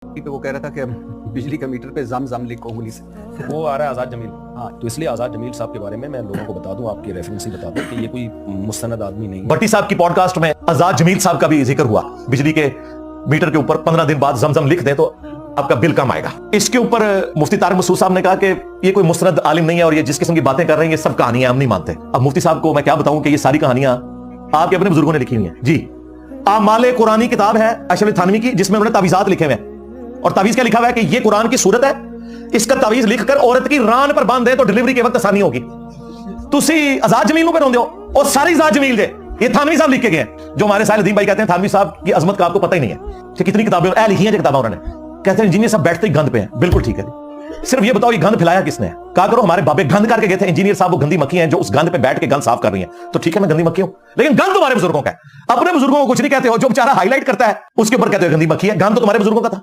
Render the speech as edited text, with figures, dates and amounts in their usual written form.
پہ وہ کہہ رہا تھا کہ بجلی کا میٹر پہ زم زم لکھو انگلی سے. وہ آ رہا ہے آزاد جمیل. ہاں تو اس لیے آزاد جمیل صاحب کے بارے میں لوگوں کو بتا دوں, آپ کی ریفرنس ہی بتا دوں کہ یہ کوئی مستند آدمی نہیں ہے. بھٹی صاحب کی پوڈ کاسٹ میں آزاد جمیل صاحب کا بھی ذکر ہوا, بجلی کے میٹر کے اوپر 15 دن بعد زمزم لکھ دیں تو آپ کا بل کم آئے گا. اس کے اوپر مفتی طارق مسعود صاحب نے کہا کہ یہ کوئی مستند عالم نہیں ہے اور یہ جس قسم کی باتیں کر رہے ہیں یہ سب کہانیاں ہم نہیں مانتے. اب مفتی صاحب کو میں کیا بتاؤں کہ یہ ساری کہانیاں آپ کے اپنے بزرگوں نے لکھی ہوئی ہیں. جی اعمال قرآنی کتاب ہے اشرف تھانوی کی, جس میں انہوں نے تعویذات لکھے ہوئے ہیں, اور تعویذ کیا لکھا ہوا ہے کہ یہ قرآن کی صورت ہے, اس کا تعویذ لکھ کر عورت کی ران پر باندھ دے تو ڈلیوری کے وقت آسانی ہوگی. تسی آزاد جمیل پہ روندے ہو اور ساری آزاد جمیل دے یہ تھانوی صاحب لکھ کے گئے ہیں. جو ہمارے ساحل الدین بھائی کہتے ہیں تھانوی صاحب کی عظمت کا آپ کو پتہ ہی نہیں ہے کہ کتنی کتابیں لکھی ہیں. جو کتابیں انہوں نے کہتے ہیں انجینئر صاحب بیٹھتے ہی گند پہ ہیں. بالکل ٹھیک ہے, صرف یہ بتاؤ یہ گند پھیلایا کس نے؟ کہا کرو ہمارے بابے گند کر کے گئے تھے, انجینئر صاحب وہ گندی مکھی ہیں جو اس گند پہ بیٹھ کے گند صاف کر رہی ہیں. تو ٹھیک ہے میں گندی مکھی ہوں, لیکن گند تمہارے بزرگوں کا ہے. اپنے بزرگوں کو کچھ نہیں کہتے ہو, جو بیچارہ ہائی لائٹ کرتا ہے اس کے اوپر کہتے ہو گندی مکھی ہے. گند تو تمہارے بزرگوں کا تھا.